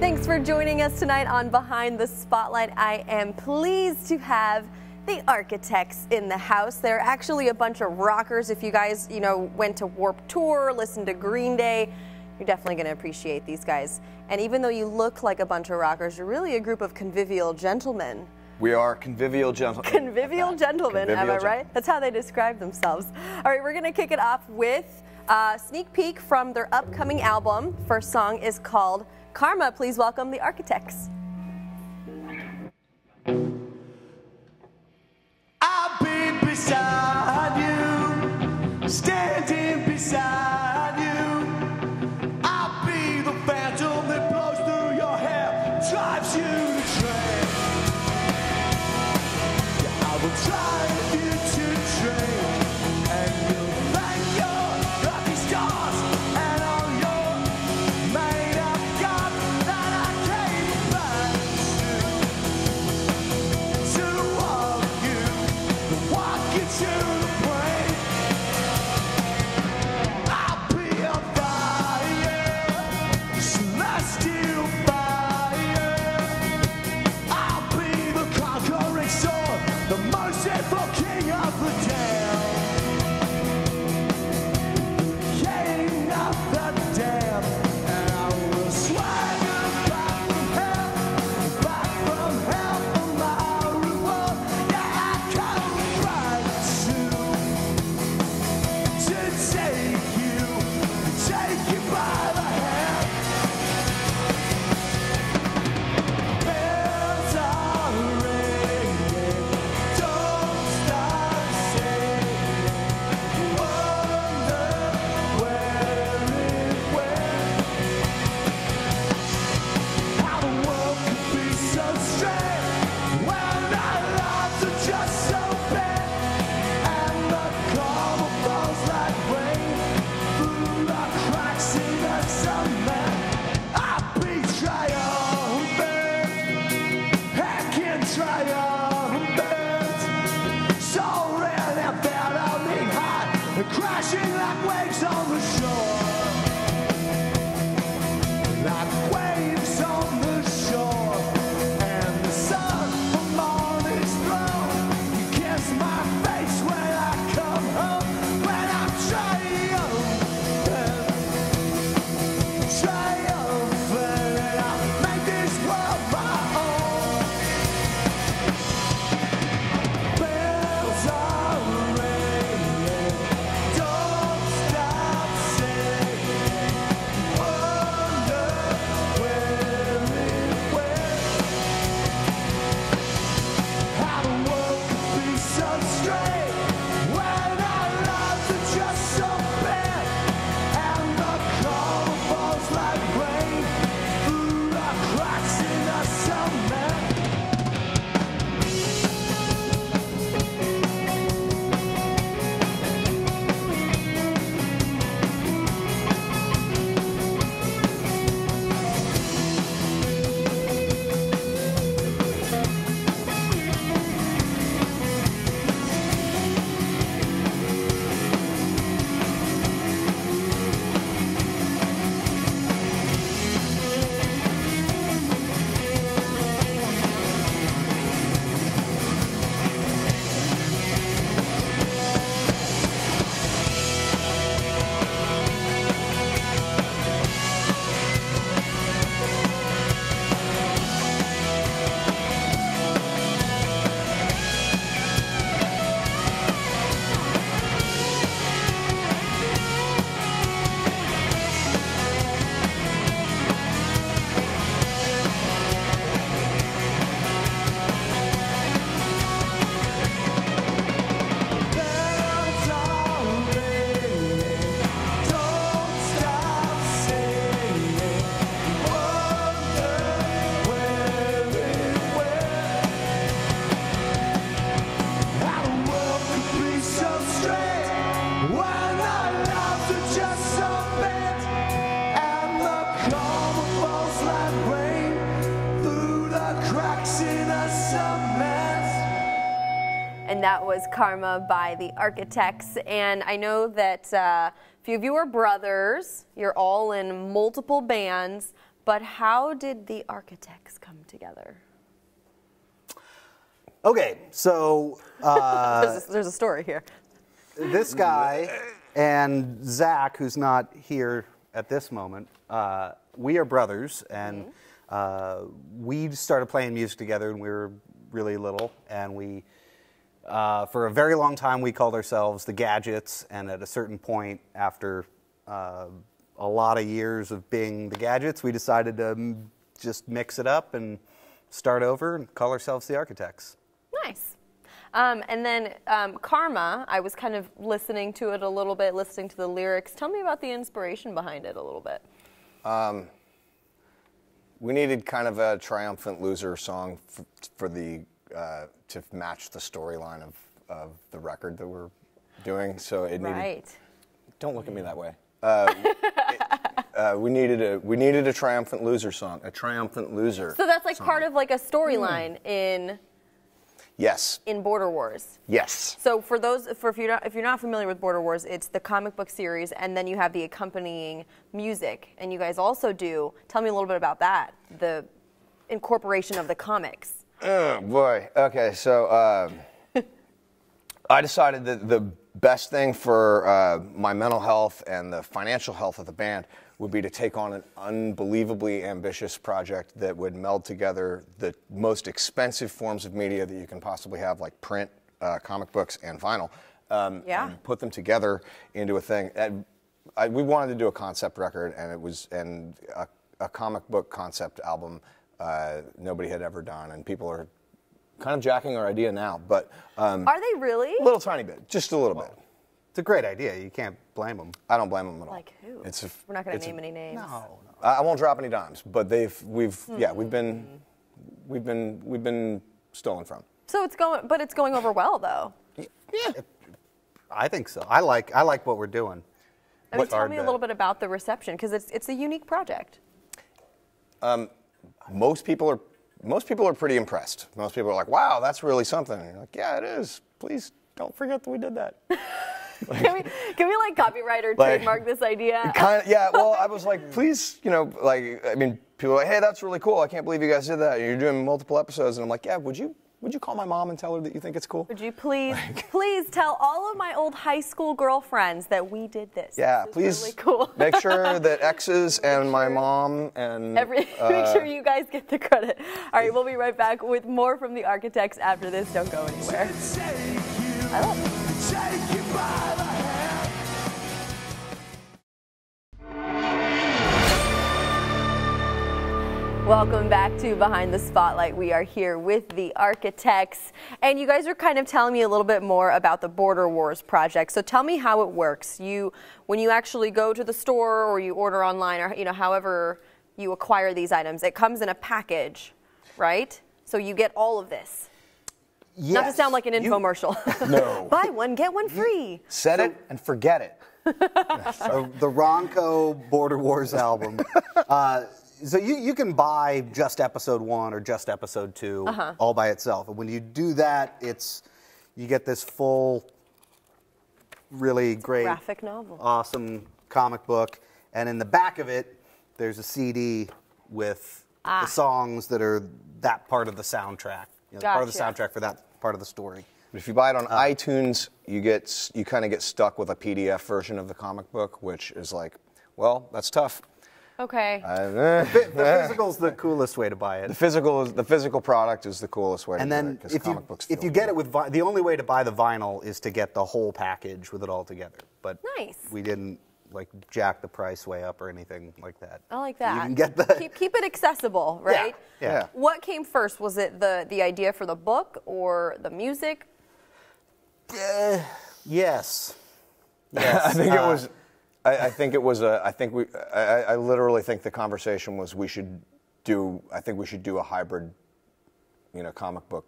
Thanks for joining us tonight on Behind the Spotlight. I am pleased to have the Architects in the house. They're actually a bunch of rockers. If you guys, went to Warped Tour, listened to Green Day, you're definitely going to appreciate these guys. And even though you look like a bunch of rockers, you're really a group of convivial gentlemen. We are convivial gentlemen. Convivial gentlemen, am I right? That's how they describe themselves. All right, we're going to kick it off with a sneak peek from their upcoming album. First song is called Karma. Please welcome the Architects. I'll be beside you, standing beside you. I'll be the phantom that blows through your hair, drives you to train. Yeah, I will drive you to train, and you'll thank your lucky stars and all your made up God that I came back to walk you, walk you to the brain. I'll be a fire, celestial fire. I'll be the conquering sword, the merciful king of the damned. King of the damned. And I will swagger back from hell for my reward. Yeah, I come back to take you by the hand. Bells are ringing, don't stop singing. Wonder where it went. How the world could be so strange when our lives are just so bad, and the karma falls like rain through the cracks in the cement. I'll be triumphant, hacking triumphant, soaring and bellowing high, and crashing like waves on the shore. Like waves on the shore, and the sun from on its throne. You kiss my face when I come home, when I'm triumphant, and I'll make this world my own. Bells are ringing, don't stop singing. Wonder where it went. How the world could be so strange when our lives are just so bad, and the karma falls like rain through the cracks in the cement. Bells are ringing, don't stop singing. Wonder where it went. How the world could be so strange when our lives are just so bad, and the karma falls like rain through the cracks in the cement. And that was Karma by the Architects. And I know that a few of you are brothers. You're all in multiple bands. But how did the architects come together? Okay, so There's a story here. this guy and Zach, who's not here at this moment, we are brothers, and we started playing music together when we were really little, and we, for a very long time, we called ourselves the Gadgets, and at a certain point, after a lot of years of being the Gadgets, we decided to just mix it up and start over and call ourselves the Architects. Nice. And then Karma, I was kind of listening to it a little bit, listening to the lyrics. Tell me about the inspiration behind it a little bit. We needed kind of a triumphant loser song for the to match the storyline of the record that we're doing. So it needed. Right. Don't look at me that way. We needed a triumphant loser song, a triumphant loser. So that's like song. part of like a storyline in Yes. Border Wars. Yes. So for those, if you're not familiar with Border Wars, it's the comic book series, and then you have the accompanying music, and you guys also do. Tell me a little bit about that, the incorporation of the comics. Oh boy. Okay, so I decided that the best thing for my mental health and the financial health of the band would be to take on an unbelievably ambitious project that would meld together the most expensive forms of media that you can possibly have, like print, comic books, and vinyl, and put them together into a thing. And we wanted to do a concept record, and it was a comic book concept album nobody had ever done, and people are kind of jacking our idea now, but Are they really? a little tiny bit, just a little bit. It's a great idea. You can't blame them. I don't blame them at all. Like who? We're not going to name any names. No. I won't drop any dimes, but we've been stolen from. So it's going over well though. Yeah. I think so. I like what we're doing. I mean, tell me a little bit about the reception, because it's a unique project. Most people are pretty impressed. Most people are like, "Wow, that's really something." And you're like, "Yeah, it is. Please don't forget that we did that." Can we like copyright or trademark this idea? Yeah. Well, I was like, please, people are like, "Hey, that's really cool. I can't believe you guys did that. You're doing multiple episodes." And I'm like, "Yeah, would you call my mom and tell her that you think it's cool?" Would you please tell all of my old high school girlfriends that we did this? Yeah, this please. Is really cool. Make sure that exes and my mom and make sure you guys get the credit. All right, we'll be right back with more from the Architects after this. Don't go anywhere. I love it. Take you by the hand. Welcome back to Behind the Spotlight. We are here with the Architects, and you guys are kind of telling me a little bit more about the Border Wars project. So tell me how it works. When you actually go to the store or you order online, or however you acquire these items, it comes in a package, right? So you get all of this. Yes. Not to sound like an infomercial. No. Buy one, get one free. Set it and forget it. The Ronco Border Wars album. So you can buy just episode 1 or just episode 2 all by itself. And when you do that, you get this full, really great, Graphic novel. awesome comic book. And in the back of it, there's a CD with the songs that are that part of the soundtrack. Part of the Gotcha. soundtrack for that part of the story. If you buy it on iTunes, you kind of get stuck with a PDF version of the comic book, which is like, well, that's tough. Okay. The physical's the coolest way to buy it. The physical product is the coolest way to And do it, then 'cause if comic books you feel get good. it with the only way to buy the vinyl is to get the whole package with it all together. But Nice. we didn't jack the price way up or anything like that. I like that. You can get the keep it accessible, right? Yeah. What came first? Was it the idea for the book or the music? Yes. I think it was. I think it was. I literally think the conversation was we should do a hybrid, comic book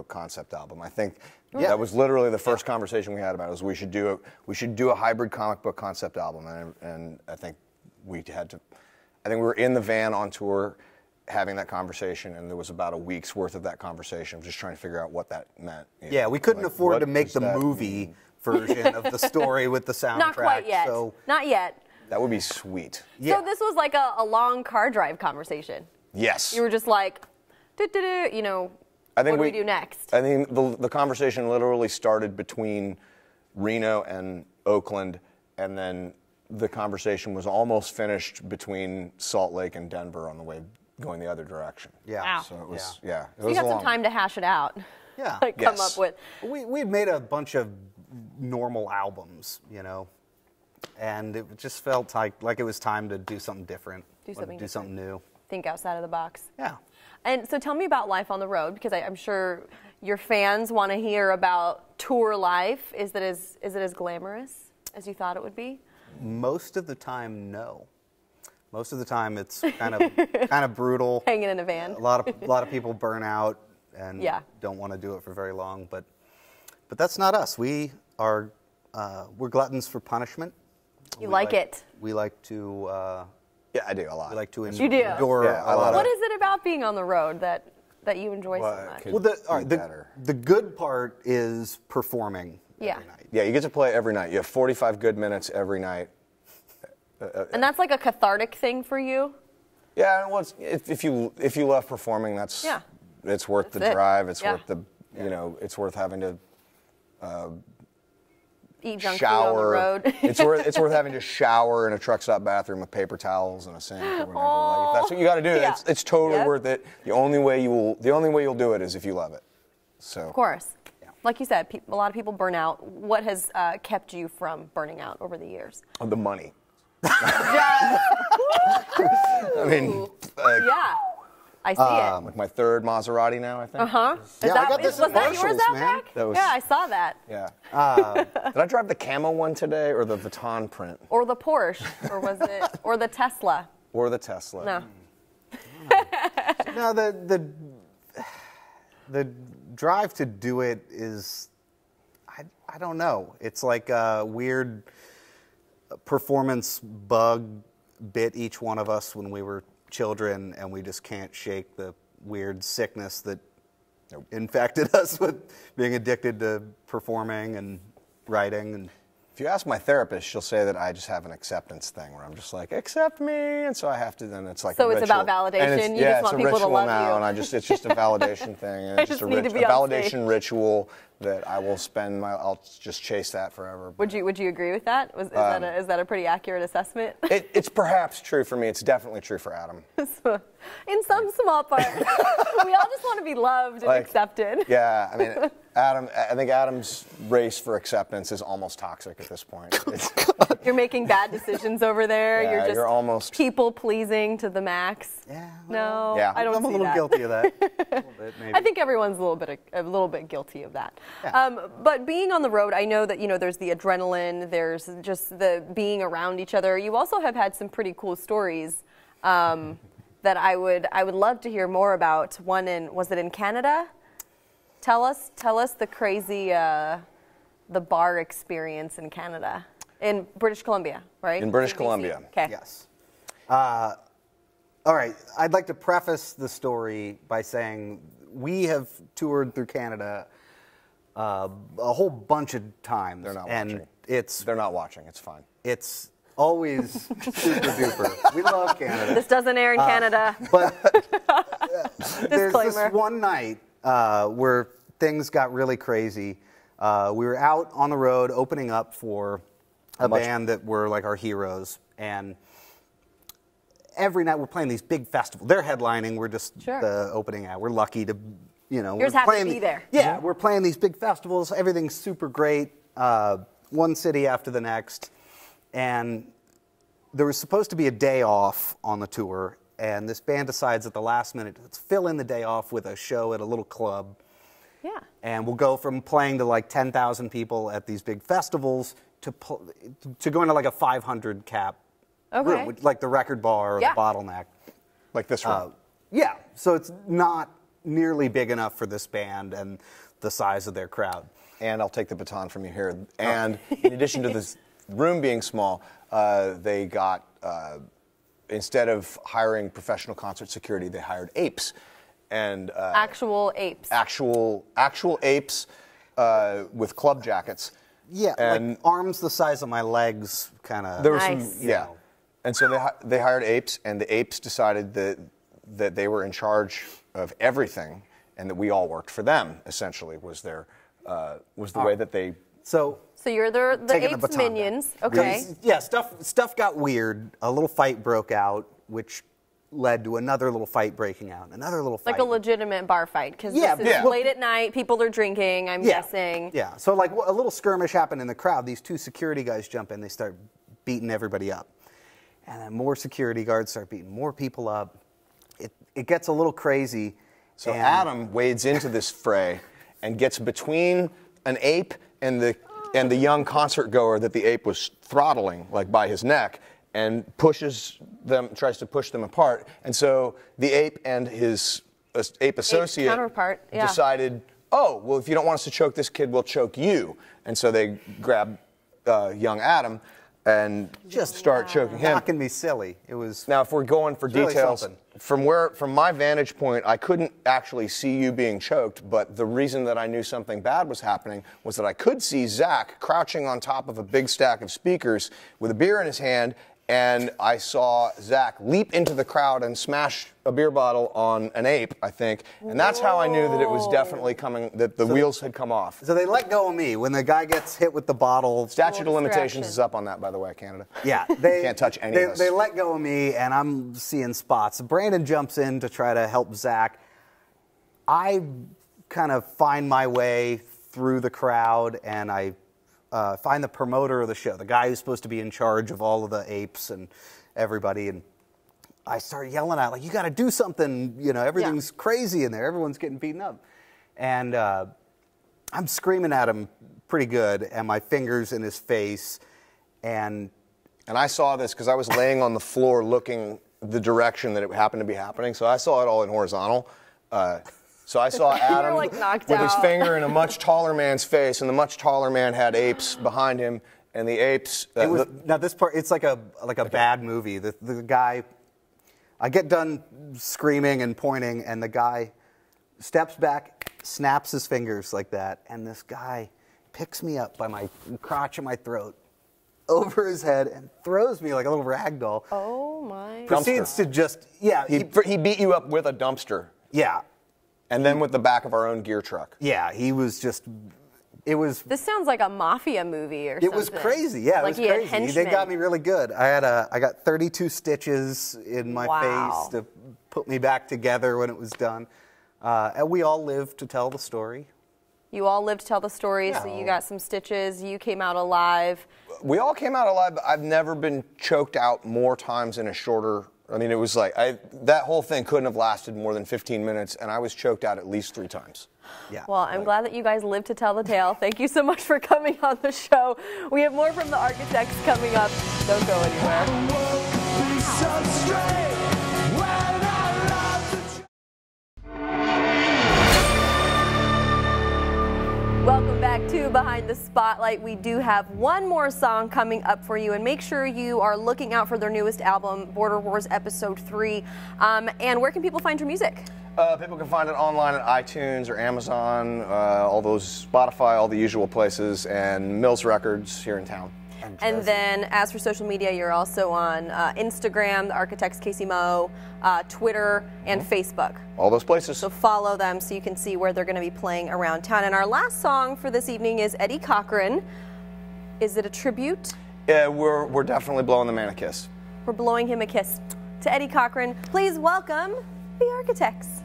concept album. I think that was literally the first conversation we had about it. Was we should do a hybrid comic book concept album, and I think we had to. I think we were in the van on tour having that conversation, and there was about a week's worth of that conversation, just trying to figure out what that meant. Yeah, we couldn't afford what to make does the that movie mean? version of the story with the soundtrack. Not quite yet. So Not yet. That would be sweet. So this was like a long car drive conversation. Yes. You were just like, you know, I think what do we do next? I think the conversation literally started between Reno and Oakland, and then the conversation was almost finished between Salt Lake and Denver on the way going the other direction. Yeah. Wow. So it was, it So was you got some long. time to hash it out. Yeah. Like come Yes. up with. We'd made a bunch of normal albums, you know, and it just felt like it was time to do something different. Do something do something new. Think outside of the box. Yeah. And so tell me about life on the road, because I'm sure your fans want to hear about tour life. Is it as glamorous as you thought it would be? Most of the time, no. Most of the time, it's kind of brutal. Hanging in a van. A lot of people burn out and Yeah. don't want to do it for very long. But that's not us. We're gluttons for punishment. You like it. We like to. Yeah, I do a lot. We like to You do? endure Yeah, I a lot love of. What is it about being on the road that you enjoy Well, so it much? could- Well, all right, better. the good part is performing Yeah. every night. Yeah, you get to play every night. You have 45 good minutes every night. And that's like a cathartic thing for you? Yeah, well, if you love performing, Yeah. it's worth That's the it. drive. It's Yeah. worth the it's worth having to Eat junk shower. food on the road. it's worth having to shower in a truck stop bathroom with paper towels and a sink or whatever. Like, if that's what you got to do, Yeah. it's totally Yep. worth it. The only way you'll do it is if you love it. So Of course. Like you said, a lot of people burn out. What has kept you from burning out over the years? the money. Yeah, I mean, yeah. I see it. like my third Maserati now, I think. Huh? Yeah, I got this was at that yours Marshall's, out man. back? That was- Yeah, I saw that. Yeah. Did I drive the camo one today or the Vuitton print Or the Porsche, or was it, or the Tesla? or the Tesla? No. No, the drive to do it is, I don't know. It's like a weird performance bug bit each one of us when we were children, and we just can't shake the weird sickness that infected us with being addicted to performing and writing. And If you ask my therapist, she'll say that I just have an acceptance thing where I'm just like, accept me, and so I have to. Then it's like So a it's ritual. about validation? And it's, You yeah, just want it's a people to ritual love now, you. and it's just a validation thing, and I it's just just a, need to a be on validation stage. ritual that I will spend I'll just chase that forever. Would you agree with that? Is that a pretty accurate assessment? It's perhaps true for me. It's definitely true for Adam. In some small part, we all just want to be loved and Like, accepted. Yeah, I mean, I think Adam's race for acceptance is almost toxic at this point. It's- You're making bad decisions over there. Yeah, you're just you're almost- people pleasing to the max. yeah, No, Yeah. I don't I'm a see little that. guilty of that. A little bit, maybe. I think everyone's a little bit guilty of that. Yeah. But being on the road, I know that there's the adrenaline, there's just the being around each other. You also have had some pretty cool stories that I would love to hear more about. Was it in Canada? Tell us the crazy the bar experience in Canada, in British Columbia, right? In British BC. Columbia. Okay. Yes. All right. I'd like to preface the story by saying we have toured through Canada a whole bunch of times. They're not and watching. it's They're not watching. It's fine. it's always super duper. We love Canada. This doesn't air in Canada. But there's this Disclaimer. one night where things got really crazy. We were out on the road opening up for a band that were like our heroes, and every night we're playing these big festivals. They're headlining. We're just Sure. the opening act. We're lucky to, You're we're just happy to playing be there. Yeah, we're playing these big festivals. Everything's super great. One city after the next, and there was supposed to be a day off on the tour, and this band decides at the last minute, let's fill in the day off with a show at a little club. Yeah. And we'll go from playing to like 10,000 people at these big festivals to going to like a 500 cap Okay. room, which- like the Record Bar or Yeah. the Bottleneck. Like this room. Yeah, so it's not nearly big enough for this band and the size of their crowd. And I'll take the baton from you here. And in addition to this room being small, they got, instead of hiring professional concert security, they hired apes. And Actual apes. actual apes with club jackets. Yeah, And like arms the size of my legs, kind of. there were Nice. some, yeah. And so they hired apes, and the apes decided that they were in charge of everything, and that we all worked for them. Essentially, was the way that they. So you're the taking the apes baton back. minions. Okay. Yeah, stuff got weird. A little fight broke out, which led to another little fight breaking out. Another little fight. Like a legitimate bar fight, because Yeah, this is yeah. late at night, people are drinking, I'm guessing. Yeah, so like a little skirmish happened in the crowd. These two security guys jump in, they start beating everybody up. And then more security guards start beating more people up. It gets a little crazy. So and Adam wades into this fray and gets between an ape and the young concert goer that the ape was throttling, like by his neck, and tries to push them apart. And so the ape and his ape associate counterpart, yeah. decided, oh, well, if you don't want us to choke this kid, we'll choke you. And so they grab young Adam and just start choking him. knocking me silly. It was Now, if we're going for really details, something. from my vantage point, I couldn't actually see you being choked, but the reason that I knew something bad was happening was that I could see Zach crouching on top of a big stack of speakers with a beer in his hand, and I saw Zach leap into the crowd and smash a beer bottle on an ape, I think, and that's how I knew that it was definitely coming, that the wheels had come off. So they let go of me when the guy gets hit with the bottle. Statute of limitations distraction. is up on that, by the way, Canada. Yeah, they Can't touch any of us. They let go of me, and I'm seeing spots. Brandon jumps in to try to help Zach. I kind of find my way through the crowd, and I find the promoter of the show, the guy who's supposed to be in charge of all of the apes and everybody, and I start yelling out, like, you got to do something, everything's crazy in there, everyone's getting beaten up. And I'm screaming at him pretty good, and my fingers in his face, and I saw this because I was laying on the floor looking the direction that it happened to be happening, so I saw it all in horizontal. So I saw Adam like, knocked with his out. finger in a much taller man's face, and the much taller man had apes behind him, and the apes. it was, now this part, it's like a bad movie. The guy, I get done screaming and pointing, and the guy steps back, snaps his fingers like that, and this guy picks me up by my crotch and my throat, over his head, and throws me like a little rag doll. Oh my. Proceeds to just, he beat you up with a dumpster, yeah, and then with the back of our own gear truck. yeah, he was just, it was. This sounds like a mafia movie or something. It was crazy, yeah. Like it was he had crazy. They henchmen. got me really good. I got 32 stitches in my Wow. face to put me back together when it was done. And we all lived to tell the story. You all lived to tell the story, so you got some stitches. You came out alive. We all came out alive, but I've never been choked out more times in a shorter. I mean, it was like that whole thing couldn't have lasted more than 15 minutes, and I was choked out at least 3 times. Yeah. Well, I'm glad that you guys lived to tell the tale. Thank you so much for coming on the show. We have more from the Architects coming up. Don't go anywhere. Welcome back to Behind the Spotlight. We do have one more song coming up for you, and make sure you are looking out for their newest album, Border Wars Episode 3. And where can people find your music? People can find it online at iTunes or Amazon, all those, Spotify, all the usual places, and Mills Records here in town. And then as for social media, you're also on Instagram, the Architects Casey Mo, Twitter, and Facebook. All those places. So follow them so you can see where they're going to be playing around town. And our last song for this evening is Eddie Cochran. Is it a tribute? Yeah, we're definitely blowing the man a kiss. We're blowing him a kiss. To Eddie Cochran, please welcome the Architects.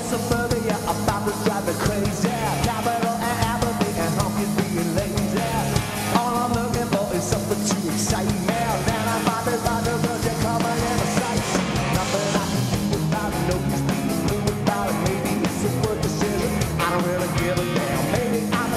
Suburbia, about to drive me crazy. Capital and Aberdeen, and honky being lazy. All I'm looking for is something to excite me. Then I find it by the virgin coming in a sight. Nothing I can do about it, no use being blue about it. Maybe it's a good decision. I don't really give a damn. Maybe I'm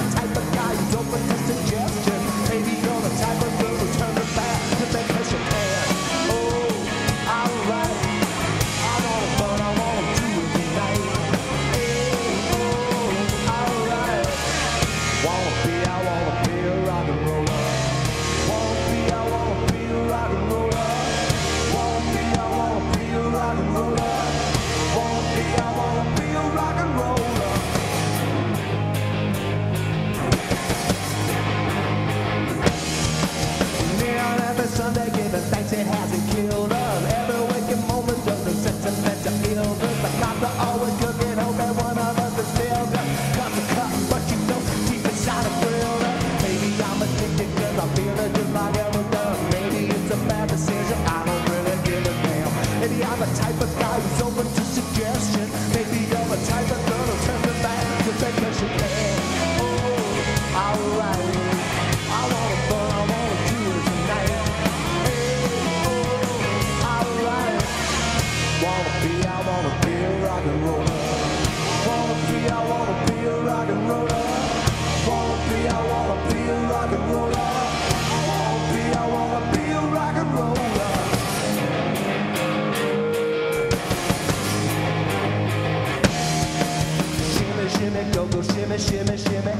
shimmy, shimmy.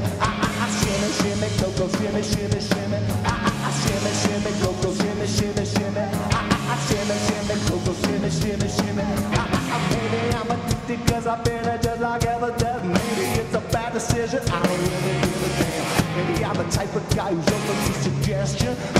Shimmy, shimmy, go, shimmy, shimmy, shimmy. Shimmy, shimmy, go, shimmy, shimmy, shimmy. Shimmy, shimmy, go, shimmy, shimmy, shimmy. Maybe I'm addicted 'cause I've been just like ever does. Maybe it's a bad decision, I don't really give a damn. Maybe I'm the type of guy who's open to suggestion.